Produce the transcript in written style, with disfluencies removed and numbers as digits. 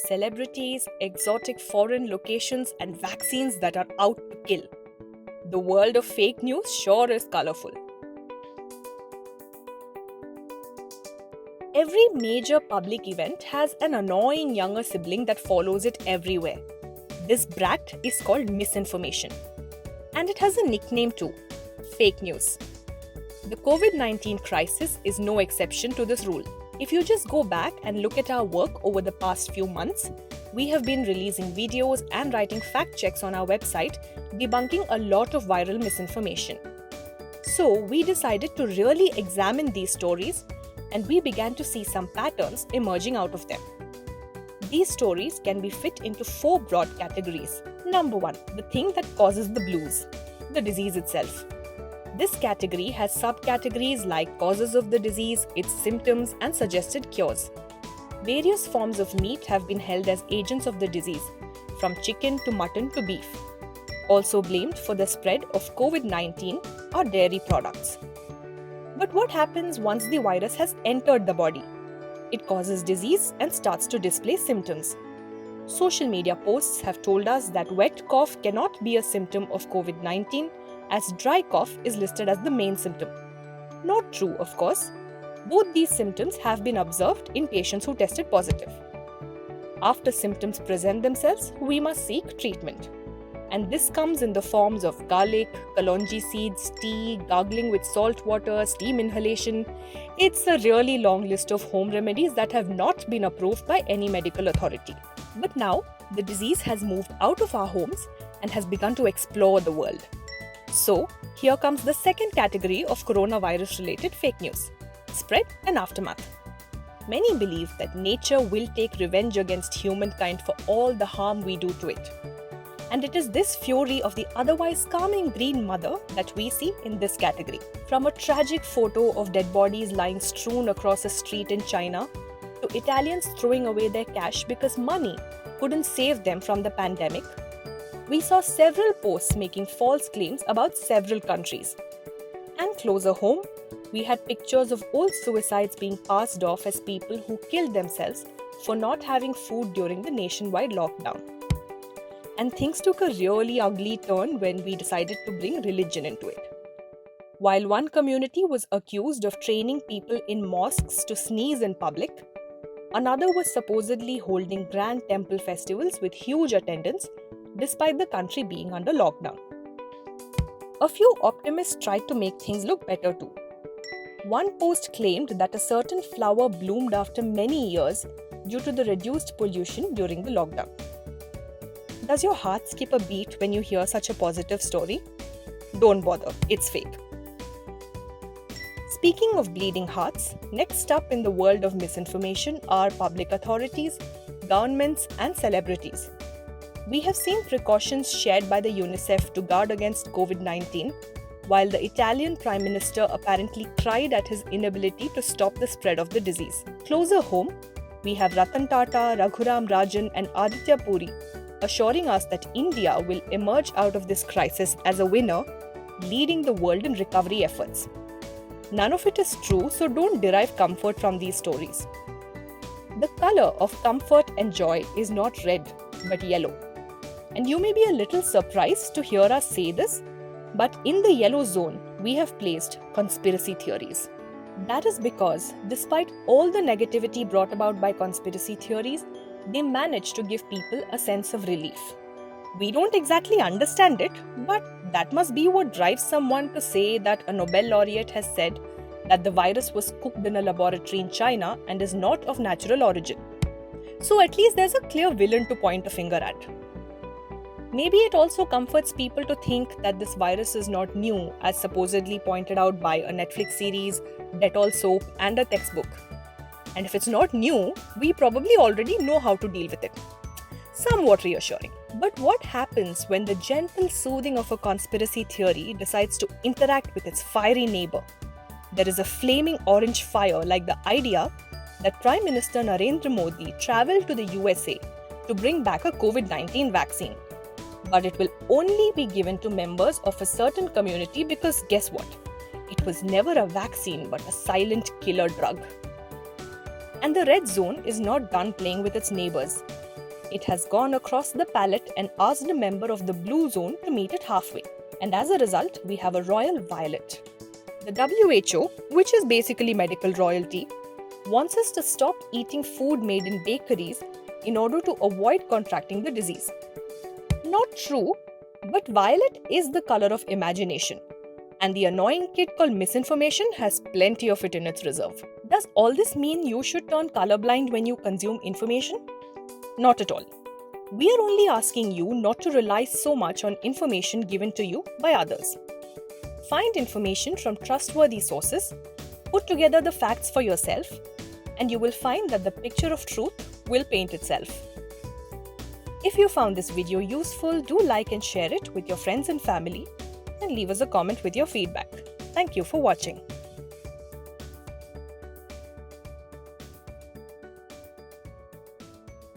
celebrities, exotic foreign locations, and vaccines that are out to kill. The world of fake news sure is colorful. Every major public event has an annoying younger sibling that follows it everywhere. This brat is called misinformation. And it has a nickname too, fake news. The COVID-19 crisis is no exception to this rule. If you just go back and look at our work over the past few months, we have been releasing videos and writing fact checks on our website, debunking a lot of viral misinformation. So we decided to really examine these stories, and we began to see some patterns emerging out of them. These stories can be fit into 4 broad categories. Number 1, the thing that causes the blues, the disease itself. This category has subcategories like causes of the disease, its symptoms, and suggested cures. Various forms of meat have been held as agents of the disease, from chicken to mutton to beef. Also blamed for the spread of COVID-19 are dairy products. But what happens once the virus has entered the body? It causes disease and starts to display symptoms. Social media posts have told us that wet cough cannot be a symptom of COVID-19, as dry cough is listed as the main symptom. Not true, of course. Both these symptoms have been observed in patients who tested positive. After symptoms present themselves, we must seek treatment. And this comes in the forms of garlic, kalonji seeds, tea, gargling with salt water, steam inhalation. It's a really long list of home remedies that have not been approved by any medical authority. But now, the disease has moved out of our homes and has begun to explore the world. So, here comes the second category of coronavirus-related fake news: spread and aftermath. Many believe that nature will take revenge against humankind for all the harm we do to it. And it is this fury of the otherwise calming green mother that we see in this category. From a tragic photo of dead bodies lying strewn across a street in China, to Italians throwing away their cash because money couldn't save them from the pandemic, we saw several posts making false claims about several countries. And closer home, we had pictures of old suicides being passed off as people who killed themselves for not having food during the nationwide lockdown. And things took a really ugly turn when we decided to bring religion into it. While one community was accused of training people in mosques to sneeze in public, another was supposedly holding grand temple festivals with huge attendance despite the country being under lockdown. A few optimists tried to make things look better too. One post claimed that a certain flower bloomed after many years due to the reduced pollution during the lockdown. Does your heart skip a beat when you hear such a positive story? Don't bother, it's fake. Speaking of bleeding hearts, next up in the world of misinformation are public authorities, governments, and celebrities. We have seen precautions shared by the UNICEF to guard against COVID-19, while the Italian Prime Minister apparently cried at his inability to stop the spread of the disease. Closer home, we have Ratan Tata, Raghuram Rajan, and Aditya Puri assuring us that India will emerge out of this crisis as a winner, leading the world in recovery efforts. None of it is true, so don't derive comfort from these stories. The color of comfort and joy is not red, but yellow. And you may be a little surprised to hear us say this, but in the yellow zone, we have placed conspiracy theories. That is because, despite all the negativity brought about by conspiracy theories, they manage to give people a sense of relief. We don't exactly understand it, but that must be what drives someone to say that a Nobel laureate has said that the virus was cooked in a laboratory in China and is not of natural origin. So at least there's a clear villain to point a finger at. Maybe it also comforts people to think that this virus is not new, as supposedly pointed out by a Netflix series, Dettol soap, and a textbook. And if it's not new, we probably already know how to deal with it. Somewhat reassuring. But what happens when the gentle soothing of a conspiracy theory decides to interact with its fiery neighbor? There is a flaming orange fire like the idea that Prime Minister Narendra Modi travelled to the USA to bring back a COVID-19 vaccine. But it will only be given to members of a certain community because guess what? It was never a vaccine but a silent killer drug. And the red zone is not done playing with its neighbors. It has gone across the palette and asked a member of the blue zone to meet it halfway. And as a result, we have a royal violet. The WHO, which is basically medical royalty, wants us to stop eating food made in bakeries in order to avoid contracting the disease. Not true, but violet is the color of imagination. And the annoying kid called misinformation has plenty of it in its reserve. Does all this mean you should turn colorblind when you consume information? Not at all. We are only asking you not to rely so much on information given to you by others. Find information from trustworthy sources, put together the facts for yourself, and you will find that the picture of truth will paint itself. If you found this video useful, do like and share it with your friends and family, and leave us a comment with your feedback. Thank you for watching.